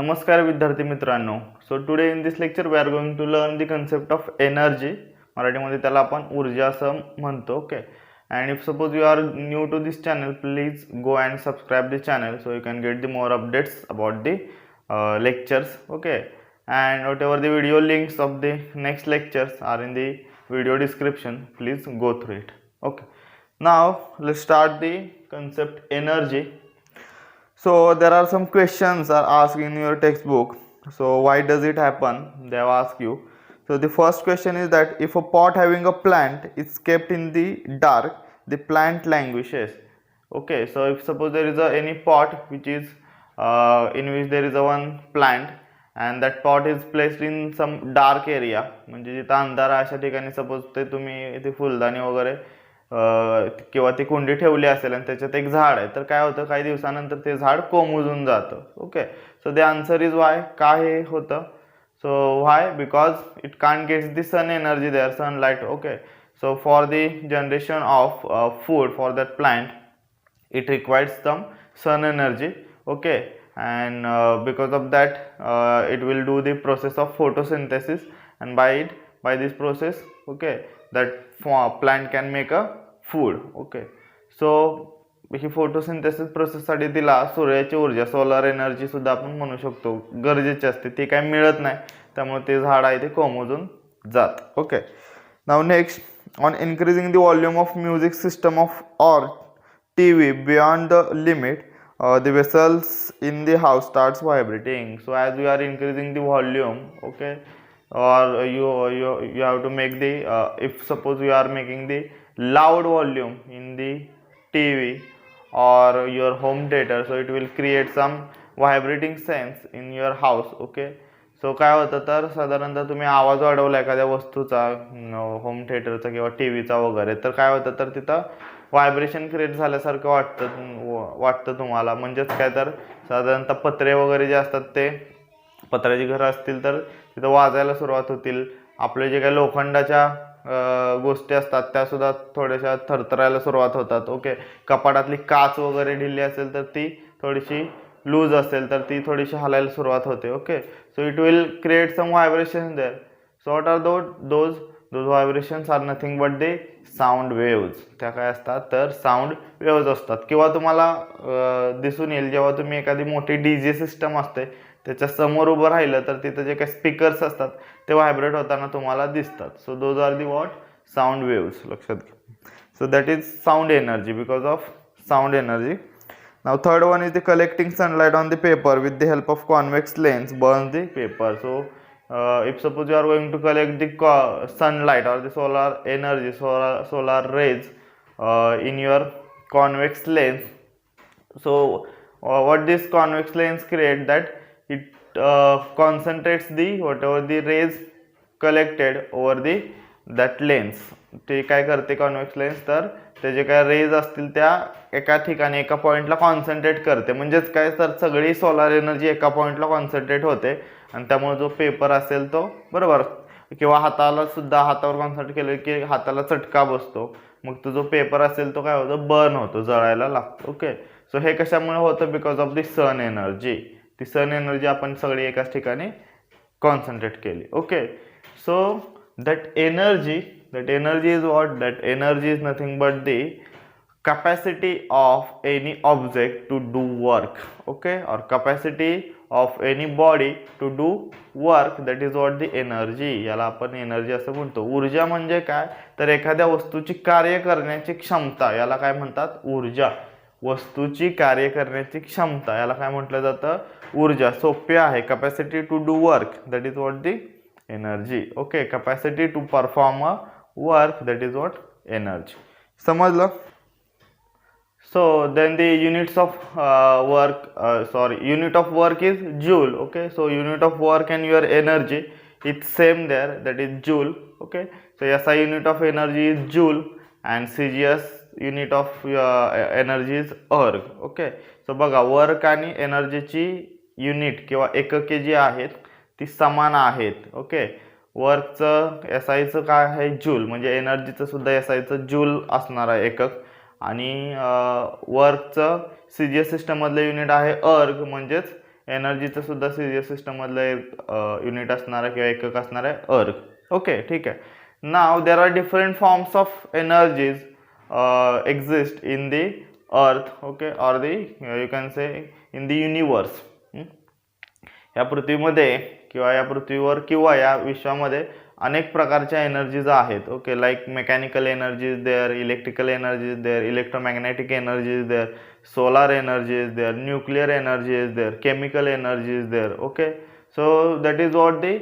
नमस्कार विद्यार्थी मित्रांनो. So today in this lecture we are going to learn the concept of energy. मराठीमध्ये त्याला आपण ऊर्जा असं म्हणतो. Okay. And if suppose you are new to this channel, please go and subscribe the channel so you can get the more updates about the lectures. Okay. And whatever the video links of the next lectures are in the video description, please go through it. Okay. Now let's start the concept energy. So there are some questions are asked in your textbook. So why does it happen? They have asked you. So the first question is that if a pot having a plant is kept in the dark, the plant languishes. Okay, so if suppose there is any pot which is in which there is a one plant and that pot is placed in some dark area, म्हणजे जिथं अंधार अशा ठिकाणी suppose ते तुम्ही इथे फुलदाणी वगैरे किंवा ती कुंडी ठेवली असेल आणि त्याच्यात एक झाड आहे, तर काय होतं काही दिवसानंतर ते झाड कोमेजून जातं. Okay. So the answer is why. का हे होतं? So why? Because it can't gets the sun energy there, sunlight. Okay. So for the generation of food for that plant it requires some sun energy. Okay. And because of that it will do the process of photosynthesis, and by this process, okay, that plant can make a food. Okay. So he photosynthesis process साठी तिला सूर्याची ऊर्जा, solar energy सुद्धा आपण म्हणू शकतो, गरजेची असते. ती काय मिळत नाही, त्यामुळे ते झाड आहे ते कोमेजून जात. Okay. Now next, on increasing the volume of music system of or TV beyond the limit, the vessels in the house starts vibrating. So as you are increasing the volume, okay, or you have to make the if suppose you are making the loud volume in the TV or your home theater, so it will create some vibrating sounds in your house. Okay. So काय होतं तर साधारणतः तुम्ही आवाज वाढवला एखाद्या वस्तूचा, home थिएटरचा किंवा टीव्हीचा वगैरे, तर काय होतं तर तिथं व्हायब्रेशन क्रिएट झाल्यासारखं वाटतं तुम्हाला. म्हणजेच काय तर साधारणतः पत्रे वगैरे जे असतात ते पत्र्याची घरं असतील तर तिथं वाजायला सुरुवात होतील. आपले जे काही लोखंडाच्या गोष्टी असतात त्या सुद्धा थोड्याशा थरथरायला सुरुवात होतात. ओके. कपाटातली काच वगैरे ढिली असेल तर ती थोडीशी लूज असेल तर ती थोडीशी हलायला सुरुवात होते. Okay. So it will create some vibration there. So what are those vibrations are nothing but they sound waves. त्या काय असतात तर साऊंड वेव्ज असतात. किंवा तुम्हाला दिसून येईल जेव्हा तुम्ही एखादी मोठी डीजे सिस्टम असते त्याच्या समोर उभं राहिलं तर तिथं जे काही स्पीकर्स असतात ते व्हायब्रेट होताना तुम्हाला दिसतात. So those are the what sound waves. लक्षात घ्या. So that is sound energy, because of sound energy. Now third one is the collecting sunlight on the paper with the help of convex lens burns the paper. So if suppose you are going to collect the sunlight or the solar energy, solar rays in your convex lens, so what this convex lens create, that it concentrates the whatever the rays collected over the that lens. ते काय करते convex lens, तर ते जे काय raise असतील त्या एका ठिकाणी एका पॉईंटला कॉन्सन्ट्रेट करते. म्हणजेच काय तर सगळी सोलार एनर्जी एका पॉईंटला कॉन्सन्ट्रेट होते आणि त्यामुळे जो पेपर असेल तो बरोबर, किंवा हाताला सुद्धा हातावर कॉन्सन्ट्रेट केलं की हाताला चटका बसतो, मग तो जो पेपर असेल तो काय होतो बर्न होतो, जळायला लागतो. ओके. सो हे कशामुळे होतं? Because of the sun energy. ती सन एनर्जी आपण सगळी एकाच ठिकाणी कॉन्सन्ट्रेट केली. Okay. So that energy is what? That energy is nothing but the capacity of any object to do work. Okay. Or capacity of any body to do work, that is what the energy. याला आपण energy असं म्हणतो. ऊर्जा म्हणजे काय तर एखाद्या वस्तूची कार्य करण्याची क्षमता, याला काय म्हणतात? ऊर्जा. वस्तूची कार्य करण्याची क्षमता याला काय म्हटलं जातं? ऊर्जा. सोपे आहे. Capacity to do work, that is what the energy. Okay. Capacity to perform a work, that is what energy. समजलं? So then the units of unit of work is joule. Okay. So unit of work and your energy, it's same there, that is joule. Okay. So SI unit of energy is joule and CGS unit of energy is erg. Okay. So बघा, work आणि एनर्जीची unit किंवा एकके जी आहेत ती समान आहेत. Okay. वर्कचं एसआयचं काय आहे? जूल. म्हणजे एनर्जीचं सुद्धा एसआयचं जूल असणार आहे एकक. आणि वर्कचं सीजीएस सिस्टम मधलं युनिट आहे अर्ग, म्हणजेच एनर्जीचं सुद्धा सिरियस सिस्टम मधलं एक युनिट असणार आहे किंवा एकक असणार आहे अर्ग. ओके, ठीक आहे. Now there are different forms of energies exist in the earth, okay, or the you can say in the universe. या पृथ्वीमध्ये किंवा या पृथ्वीवर किंवा या विश्वामध्ये अनेक प्रकारच्या एनर्जीज आहेत. Okay, like mechanical energy is there, electrical energy is there, electromagnetic energy is there, solar energy is there, nuclear energy is there, chemical energy is there. Okay, so that is what the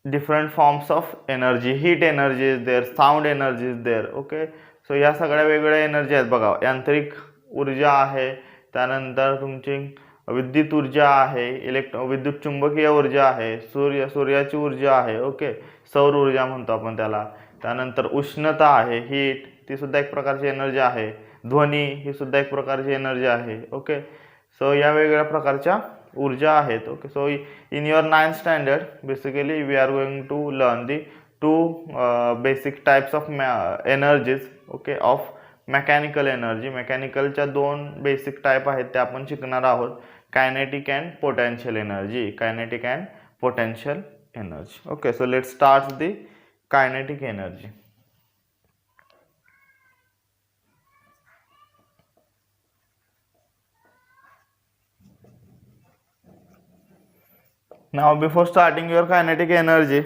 different forms of energy. Heat energy is there, sound energy is there. Okay, so या सगळ्या वेगवेगळ्या energy आहेत बघा. यांत्रिक ऊर्जा आहे, त्यानंतर तुमची विद्युत ऊर्जा आहे, विद्युत चुंबकीय ऊर्जा आहे, सूर्याची ऊर्जा आहे. ओके, सौर ऊर्जा म्हणतो आपण त्याला. त्यानंतर उष्णता आहे, हीट, ती सुद्धा एक प्रकारची एनर्जी आहे. ध्वनी ही सुद्धा एक प्रकारची एनर्जी आहे. ओके, सो या वेगवेगळ्या प्रकारच्या ऊर्जा आहेत. Okay, so in your 9th standard basically we are going to learn the two basic types of energies, okay, of mechanical energy. मेकॅनिकलच्या दोन बेसिक टाइप आहेत ते आपण शिकणार आहोत. Kinetic and potential energy. Kinetic and potential energy. Okay, so let's start the kinetic energy. Now before starting your kinetic energy,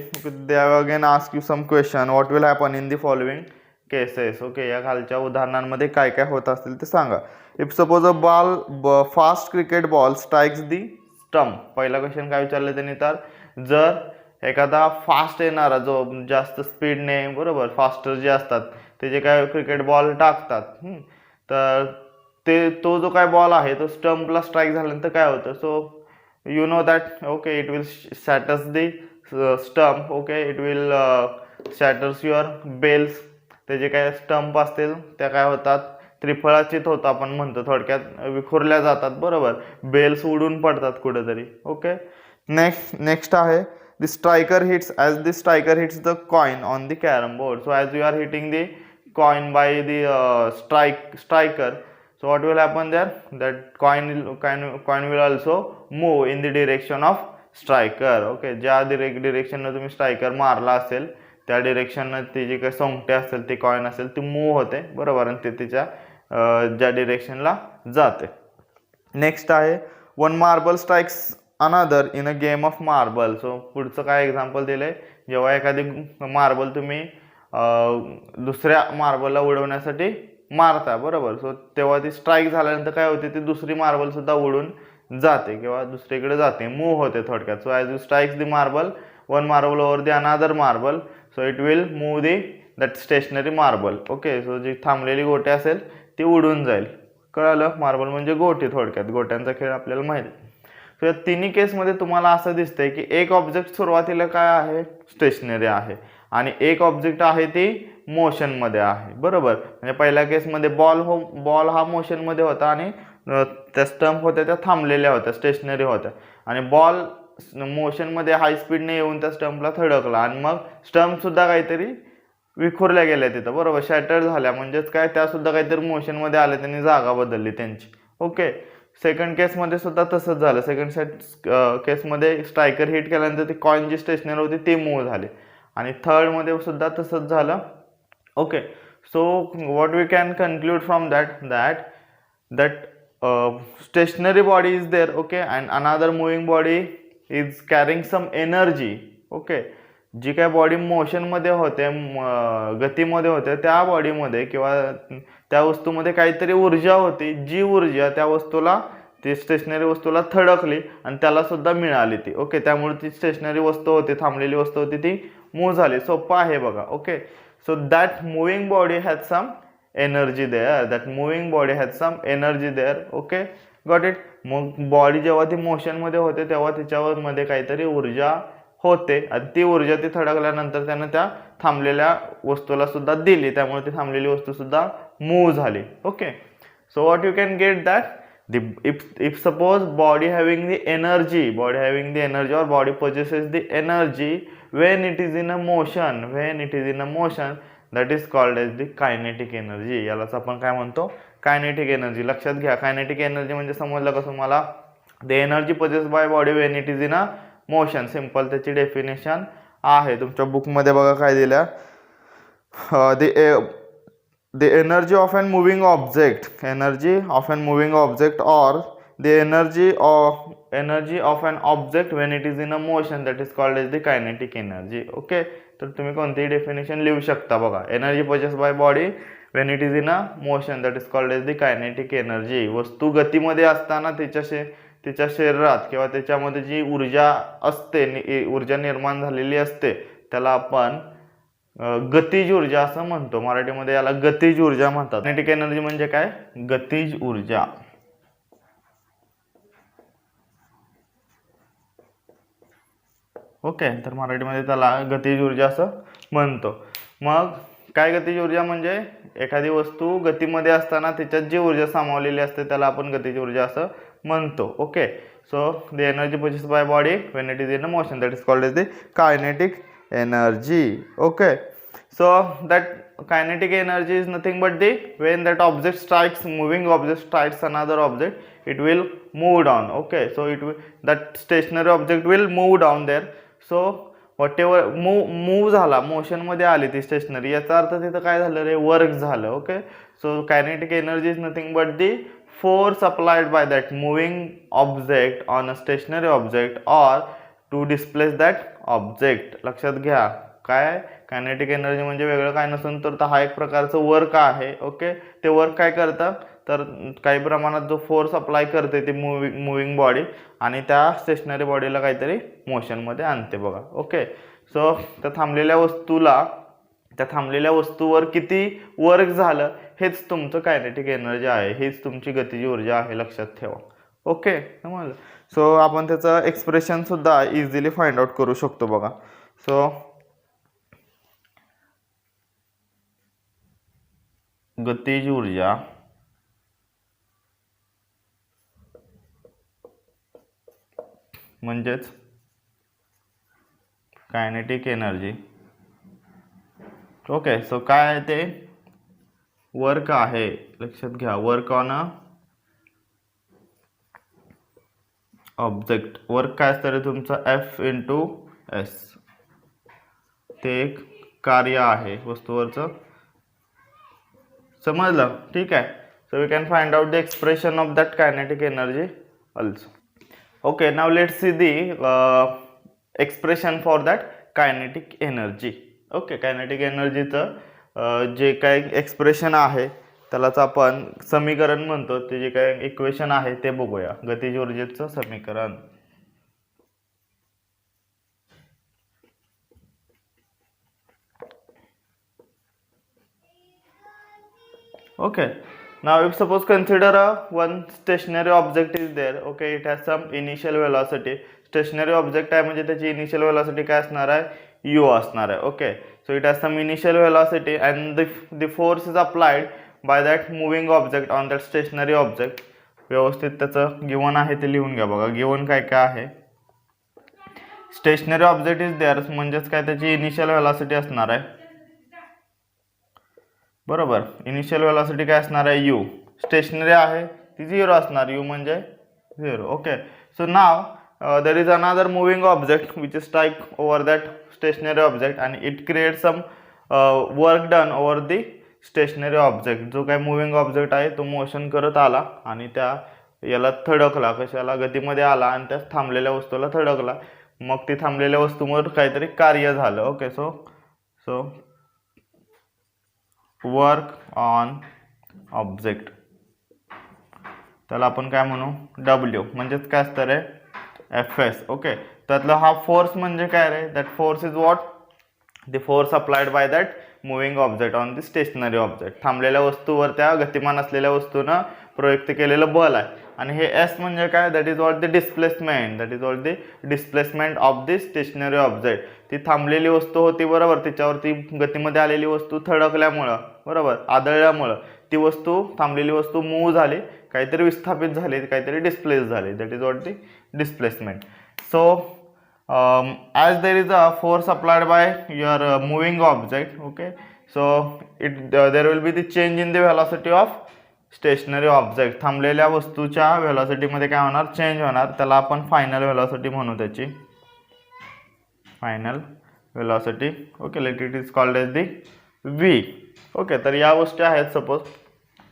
they have again ask you some question. What will happen in the following cases? Okay, या खालच्या उदाहरणांमध्ये काय काय होत असतील ते सांगा. If suppose a fast cricket ball strikes the stump. पहिला क्वेश्चन काय विचारले त्यांनी, तर जर एखादा फास्ट येणारा जो जास्त स्पीडने, बरोबर, फास्टर जे असतात ते जे काय क्रिकेट बॉल टाकतात, तर तो जो काय बॉल आहे तो स्टंपला स्ट्राईक झाल्यानंतर काय होतं. So you know that, okay, it will shatters the stump. Okay, it will shatters your bells. ते जे काय स्टंप असतील त्या काय होतात, त्रिफळाचित होतं आपण म्हणतो, थोडक्यात विखुरल्या जातात, बरोबर. बेल्स उडून पडतात कुठेतरी. ओके, नेक्स्ट आहे the striker hits as the striker hits the coin on the carrom board. So as you are hitting the coin by the striker, so what will happen there, that coin will also move in the direction of striker. Okay, ज्या direction तुम्ही striker मारला असेल त्या direction ती जी काही सोंगटे असेल ती coin असेल ती मूव होते, बरोबर, आणि ते तिच्या ज्या डिरेक्शनला जाते. नेक्स्ट आहे one marble strikes another in a game of marble. So पुढचं काय एक्झाम्पल दिलंय, जेव्हा एखादी मार्बल तुम्ही दुसऱ्या मार्बलला उडवण्यासाठी मारता, बरोबर. सो तेव्हा ती स्ट्राईक झाल्यानंतर काय होते, ती दुसरी मार्बल सुद्धा उडून जाते किंवा दुसरीकडे जाते, मूव होते थोडक्यात. So as you strikes the marble, one marble over the another marble, so it will move the that stationary marble. Okay, so जी थांबलेली गोटी असेल ती उडून जाईल. कळालं, मार्बल म्हणजे गोटी, थोडक्यात गोट्यांचा खेळ आपल्याला माहिती. सो या तिन्ही केसमध्ये तुम्हाला असं दिसतंय की एक ऑब्जेक्ट सुरुवातीला काय आहे, स्टेशनरी आहे, आणि एक ऑब्जेक्ट आहे ती मोशनमध्ये आहे, बरोबर. म्हणजे पहिल्या केसमध्ये बॉल हा मोशनमध्ये होता आणि त्या स्टंप होत्या त्या थांबलेल्या होत्या, स्टेशनरी होत्या, आणि बॉल मोशनमध्ये हाय स्पीडने येऊन त्या स्टंपला थडकला आणि मग स्टंप सुद्धा काहीतरी विखुरल्या गेल्या तिथं, बरोबर, शॅटर्ड झाल्या, म्हणजेच काय, त्या सुद्धा काहीतरी मोशनमध्ये आल्या, त्यांनी जागा बदलली त्यांची. ओके, सेकंड केसमध्ये सुद्धा तसंच झालं. सेकंड केसमध्ये स्ट्रायकर हिट केल्यानंतर ती कॉइन जी स्टेशनरी होती ती मूव्ह झाली, आणि थर्डमध्ये सुद्धा तसंच झालं. Okay, so what we can conclude from that stationary body is there, okay, and another moving body is carrying some energy. Okay, जी काय बॉडी मोशन मध्ये होते, गतीमध्ये होते, त्या बॉडीमध्ये किंवा त्या वस्तूमध्ये काहीतरी ऊर्जा होती, जी ऊर्जा त्या वस्तूला, ती स्टेशनरी वस्तूला थडकली आणि त्याला सुद्धा मिळाली ती. ओके, त्यामुळे ती स्टेशनरी वस्तू होती, थांबलेली वस्तू होती, ती मूव्ह झाली. सोपं आहे बघा. Okay, so that moving body had some energy there, that moving body had some energy there. Okay, got it. मग बॉडी जेव्हा ती मोशन मध्ये होते तेव्हा तिच्यावर मध्ये काहीतरी ऊर्जा होते आणि ती ऊर्जा ती थडकल्यानंतर त्यानं त्या थांबलेल्या वस्तूला सुद्धा दिली, त्यामुळे ती थांबलेली वस्तू सुद्धा मूव्ह झाली. Okay, so what you can get that, if suppose body having the energy or body possesses the energy when it is in a motion, that is called as the kinetic energy. यालाच आपण काय म्हणतो, kinetic energy. लक्षात घ्या, kinetic energy म्हणजे समजलं का तुम्हाला, the energy possess by body when it is in a motion. Simple त्याची डेफिनेशन आहे तुमच्या बुकमध्ये बघा काय दिल्या. the energy of an moving object, energy of an moving object, or the energy of an object when it is in a motion, that is called as the kinetic energy. Okay, तर तुम्ही कोणतीही definition लिहू शकता बघा. Energy possess by body when it is in a motion, that is called as the kinetic energy. वस्तू गतीमध्ये असताना तिच्या शरीरात किंवा त्याच्यामध्ये जी ऊर्जा असते, ऊर्जा निर्माण झालेली असते, त्याला आपण गतिज ऊर्जा असं म्हणतो. मराठीमध्ये याला गतिज ऊर्जा म्हणतात. कायनेटिक एनर्जी म्हणजे काय? गतिज ऊर्जा. ओके, तर मराठीमध्ये त्याला गतिज ऊर्जा असं म्हणतो. मग काय गतिज ऊर्जा म्हणजे एखादी वस्तू गतीमध्ये असताना त्याच्यात जी ऊर्जा सामावलेली असते त्याला आपण गतिज ऊर्जा असं म्हणतो. Okay, so the energy possessed by body when it is in a motion, that is called as the kinetic energy. Okay, so that kinetic energy is nothing but the when that moving object strikes another object, it will move down. Okay, so that stationary object will move down there. So whatever move झाला, motion मध्ये आली ती stationary, याचा अर्थ तिथं काय झालं रे? वर्क झालं. Okay, so kinetic energy is nothing but the force applied by that moving object on a stationary object or to displace that object. लक्षात घ्या, काय कायनेटिक एनर्जी म्हणजे वेगळं काय नसून तर हा एक प्रकारचं वर्क आहे. ओके, ते वर्क काय करतं तर काही प्रमाणात जो फोर्स अप्लाय करते ती मुव्हिंग बॉडी आणि त्या स्टेशनरी बॉडीला काहीतरी मोशनमध्ये आणते बघा. ओके, सो त्या थांबलेल्या वस्तूवर किती वर्क झालं हेच तुमचं कायनेटिक एनर्जी आहे, हेच तुमची गतिज ऊर्जा आहे. लक्षात ठेवा. ओके, समजलं. सो आपण त्याचं एक्सप्रेशन सुद्धा इझिली फाइंड आउट करू शकतो बघा. सो गतिज ऊर्जा म्हणजेच कायनेटिक एनर्जी. ओके, सो काय आहे ते? वर्क आहे. लक्षात घ्या, work on a object. Work काय असतं रे तुमचं? F/S. ते एक कार्य आहे वस्तूवरचं. समजलं? ठीक आहे. So we can find out the expression of that kinetic energy also. Okay, now let's see the expression for that kinetic energy. Okay, kinetic एनर्जीचं जे काय एक्सप्रेशन आहे त्यालाच आपण समीकरण म्हणतो. ते जे काय इक्वेशन आहे ते बघूया. गतिज ऊर्जेचं समीकरण. Okay, now if suppose consider one stationary object is there. Okay, it has some initial velocity. Stationary object आहे म्हणजे त्याची initial velocity काय असणार आहे? u असणार आहे. Okay, so it has some initial velocity and the force is applied by that moving object on that stationary object. व्यवस्थित त्याचं गिवन आहे ते लिहून घ्या बघा. गिवन काय काय आहे? स्टेशनरी ऑब्जेक्ट इज देअर म्हणजेच काय त्याची इनिशियल वेलॉसिटी असणार आहे. बरोबर, इनिशियल वेलॉसिटी काय असणार आहे? u. स्टेशनरी आहे ती 0 असणार, u म्हणजे 0. Okay, so now there is another moving object which is strike over that stationary object आणि it create some work done over the stationary object. जो काय मूविंग ऑब्जेक्ट आहे तो मोशन करत आला आणि त्या याला थडकला, कशाला? गतीमध्ये आला आणि त्या थांबलेल्या वस्तूला थडकला. मग ती थांबलेल्या वस्तूवर काहीतरी कार्य झालं. Okay, so work on object त्याला आपण काय म्हणू? W. म्हणजेच काय असतं रे? Fs. ओके, त्यातला हा फोर्स म्हणजे काय रे? That force is what? The force applied by that moving object on the stationary object. थांबलेल्या वस्तूवर त्या गतिमान असलेल्या वस्तूनं प्रयुक्त केलेलं बल आहे. आणि हे S म्हणजे काय? That is what the displacement. That is what the displacement of the stationary object. ती थांबलेली वस्तू होती बरोबर, तिच्यावरती गतीमध्ये आलेली वस्तू थडकल्यामुळं, बरोबर, आदळल्यामुळं ती वस्तू, थांबलेली वस्तू मूव्ह झाली, काहीतरी विस्थापित झाली, काहीतरी डिस्प्लेस झाली. That is what the displacement. So as there is a force applied by your moving object, okay, so there will be the change in the velocity of stationary object थांबलेल्या वस्तूच्या व्हेलॉसिटीमध्ये काय होणार, चेंज होणार. त्याला आपण final velocity म्हणू, त्याची final velocity. Okay, let it is called as the V. Okay, तर या गोष्टी आहेत. सपोज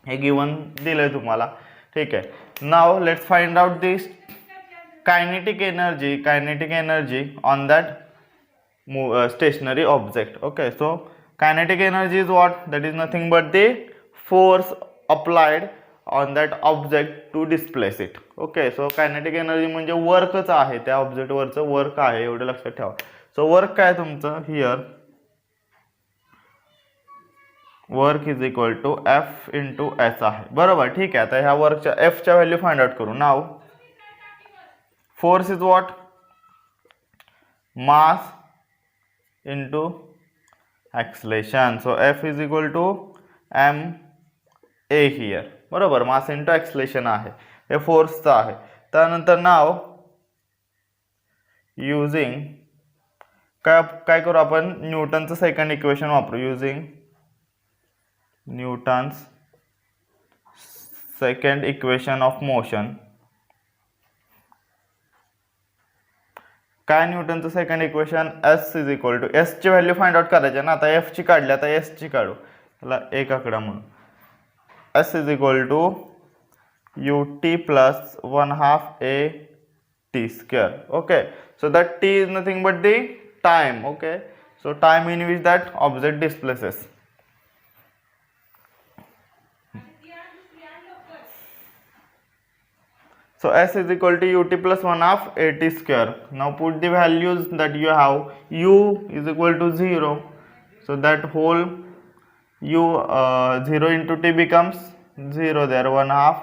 हे गिवन दिलंय तुम्हाला, ठीक आहे. Now let's find out this kinetic energy on that stationary object. Okay, so kinetic energy is what? That is nothing but the force applied on that object to displace it. Okay, so kinetic energy म्हणजे वर्कच आहे, त्या object वरचं work आहे, एवढं लक्षात ठेवा. So work काय तुमचं here, work is equal to F into S आहे, बरोबर. ठीक आहे, आता ह्या वर्कच्या एफच्या व्हॅल्यू फाइंड आउट करू. Now force is what, mass into acceleration. So F is equal to ma here, बरोबर. मास इंटू एक्सलेशन आहे, हे फोर्सचं आहे. त्यानंतर नाव युजिंग काय करू आपण, न्यूटनचं सेकंड इक्वेशन वापरू. Using Newton's second equation of motion. काय न्यूटनचं second equation, S is equal to, S ची व्हॅल्यू फाइंड आउट करायची ना. आता एफ ची काढली, आता एस ची काढू. त्याला एक आकडा म्हणून S is equal to u t plus 1/2 a t square. Okay, so that t is nothing but the time. Okay, so time in which that object displaces. So S is equal to ut plus 1/2 at square. Now put the values that you have. U is equal to 0. So that whole U 0 into t becomes 0 there, 1/2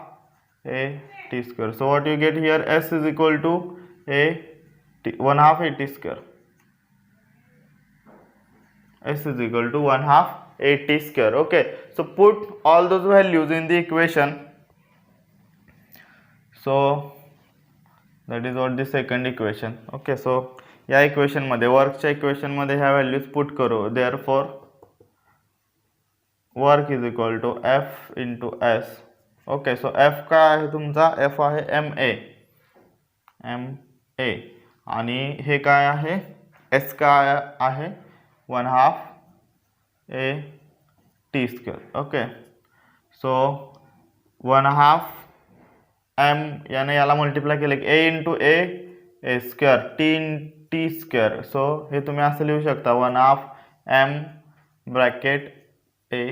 a t square. So what you get here, S is equal to a t, 1/2 a t square. S is equal to 1/2 a t square. Okay, so put all those values in the equation. So that is what the second equation. Okay, so या equation मध्ये, वर्कच्या equation मध्ये ह्या values put करू. Therefore work is equal to F into S. Okay, so F काय आहे तुमचा, F आहे एम ए आणि हे काय आहे, एस काय आहे, 1/2 a t square. Okay, so 1/2 m याने याला मल्टिप्लाय केले, a into A square T square. So हे तुम्ही असं लिहू शकता, 1/2 m bracket a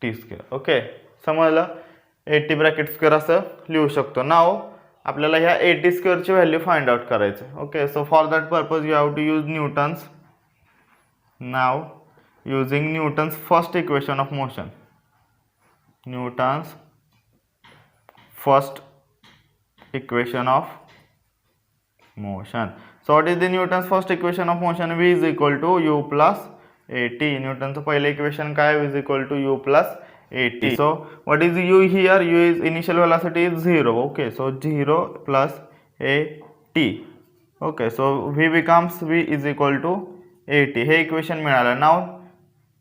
t square. Okay, समजलं, a t ब्रॅकेट स्क्वेअर असं लिहू शकतो. नाव आपल्याला ह्या a t स्क्वेअरची व्हॅल्यू फाइंड आउट करायची. Okay, so for that purpose you have to use Newton's. Now using Newton's first equation of motion. Newton's first equation of motion. So what is the Newton's first equation of motion? V is equal to u plus at. न्यूटनचं पहिलं equation काय, v is equal to u plus at. So what is u here? U is initial velocity is 0. Okay, so 0 plus at. Okay, so v becomes, v is equal to at. हे equation मिळालं. Now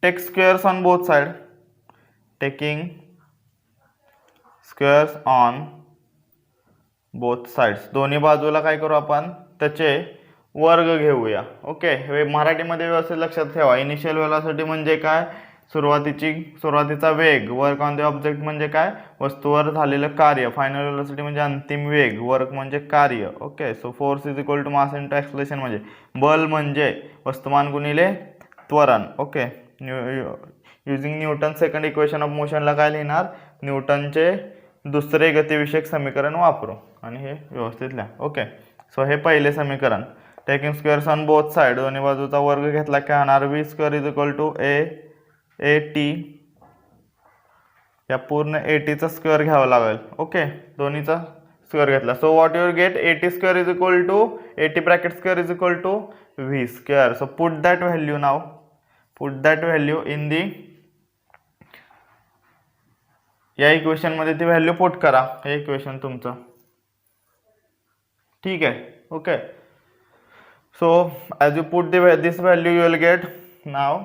take squares on both side. Taking squares on both sides, दोन्ही बाजूला काय करू आपण, त्याचे वर्ग घेऊया. ओके, हे मराठीमध्ये व्यवस्थित लक्षात ठेवा. इनिशियल व्हेलॉसिटी म्हणजे काय, सुरुवातीचा वेग. वर्क ऑन द ऑब्जेक्ट म्हणजे काय, वस्तूवर झालेलं कार्य. फायनल व्हेलॉसिटी म्हणजे अंतिम वेग. वर्क म्हणजे कार्य. Okay, so force is equal to mass into acceleration म्हणजे बल म्हणजे वस्तुमान गुणिले त्वरण. Okay, using Newton second equation of मोशनला काय लिहिणार, न्यूटनचे दुसरे गतिविषयक समीकरण वापरू आणि हे व्यवस्थित लिहा. ओके, सो हे पहिले समीकरण. Taking squares on both side, दोन्ही बाजूचा वर्ग घेतला काय होणार, v square is equal to a t. या पूर्ण ए टीचा स्क्वेअर घ्यावा लागेल. ओके, दोन्हीचा स्क्वेअर घेतला. So what your get, a t square is equal to a t bracket square is equal to v square. So put that value, now put that value in the, या equation मध्ये ती value put करा. हे equation तुमचं, ठीक आहे. Okay, so as you put this value you will get. Now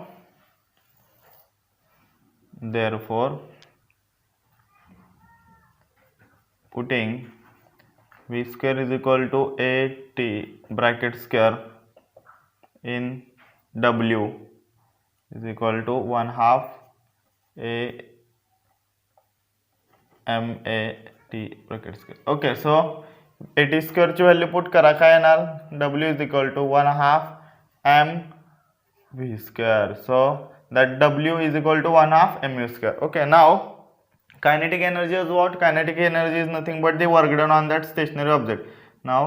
therefore putting v square is equal to at bracket square in w is equal to 1/2 a m a t bracket square. Okay, so at square ची value put करा, काय येणार, w is equal to 1/2 m v square. So that w is equal to 1/2 mu square. Okay, now kinetic energy is what? Kinetic energy is nothing but the work done on that stationary object. Now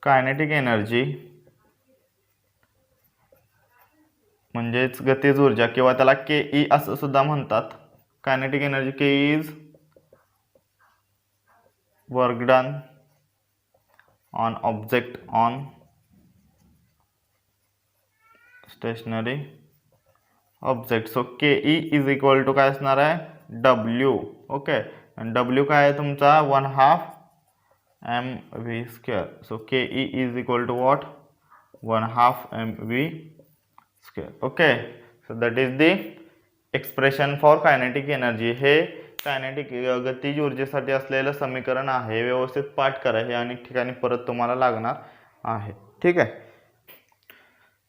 kinetic energy म्हणजेच गतिज ऊर्जा किंवा त्याला ke असं सुद्धा म्हणतात. Kinetic energy ke is work done on object on stationary object. So ke is equal to काय असणार आहे, w. ओके, आणि w काय आहे तुमचा 1/2 mv square. So ke is equal to what, 1/2 mv square. Okay, so that is the expression for kinetic energy. हे kinetic गतिज ऊर्जेसाठी असलेलं समीकरण आहे. व्यवस्थित पाठ करा, हे अनेक ठिकाणी परत तुम्हाला लागणार आहे. ठीक आहे.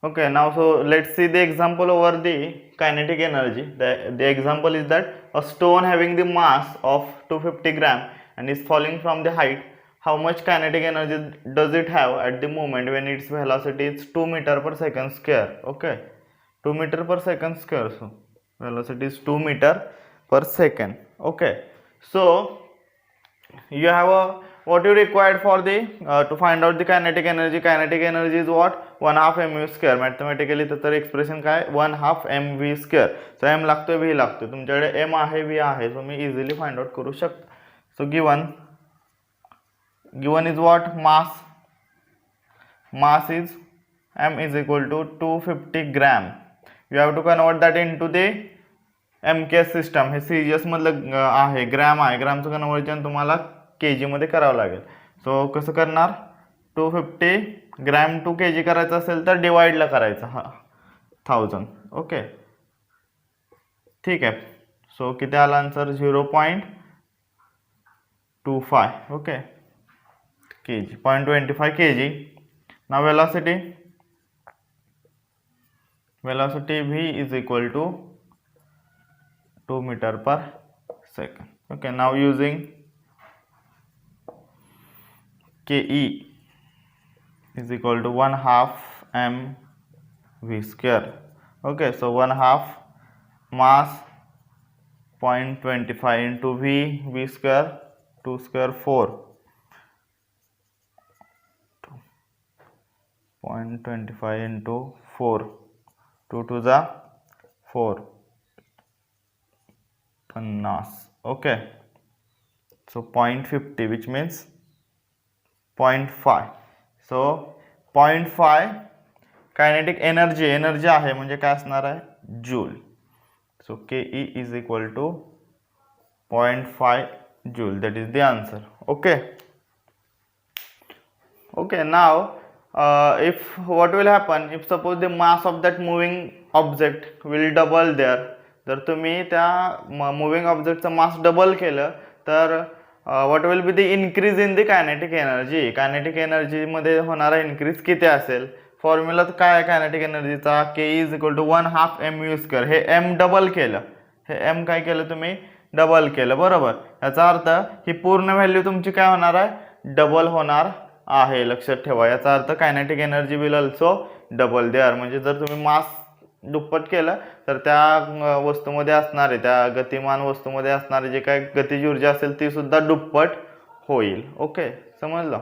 Okay, now so let's see the example over the kinetic energy. The example is that a stone having the mass of 250 gram and is falling from the height. How much kinetic energy does it have at the moment when its velocity is 2 meter per second square? Okay, 2 meter per second square. So velocity is 2 meter per second. Okay, so you have a what you required for the to find out the kinetic energy. Kinetic energy is what, 1/2 mv square. Mathematically तर expression काय, 1/2 mv square. So m लागतोय, v लागतोय, तुमच्याकडे m आहे, v आहे, so मी easily find out करू शकतो. So given is what, mass is m is equal to 250 gram. You have to convert that into the mks system. हे CGS मधलं आहे, ग्रॅम आहे, ग्रॅमचं कन्वर्जन तुम्हाला केजी मध्ये करावं लागेल. सो कसं करणार, 250 ग्रॅम टू केजी करायचं असेल तर डिवाइडला करायचं 1000. ओके, ठीक आहे. सो किती आला answer, 0.25. Okay, KG, 0.25 kg. now velocity v is equal to 2 meter per second. Okay, now using ke is equal to 1/2 mv square. Okay, so 1/2 mass 0.25 into v square, 2 square 4, 0.25 into 4, 2 to the 4, 50. Okay, so 0.50 which means 0.5. so 0.5 kinetic energy आहे म्हणजे काय असणार आहे, joule. So ke is equal to 0.5 joule. That is the answer. Okay, now if what will happen if suppose the mass of that moving object will double there. जर तुम्ही त्या moving ऑब्जेक्टचं mass double केलं तर what will be the increase in the kinetic energy. Kinetic energy मध्ये होणारा increase किती असेल, formula काय आहे कायनेटिक एनर्जीचा, K is equal to 1/2 mv square. हे m डबल केलं, हे m काय केलं तुम्ही, डबल केलं, बरोबर. याचा अर्थ ही पूर्ण व्हॅल्यू तुमची काय होणार आहे, डबल होणार आहे, लक्षात ठेवा. याचा अर्थ kinetic energy will also double there. म्हणजे जर तुम्ही मास दुप्पट केलं तर त्या वस्तूमध्ये असणारे, त्या गतिमान वस्तूमध्ये असणारे जे काय गतिज ऊर्जा असेल ती सुद्धा दुप्पट होईल. ओके, समजलं.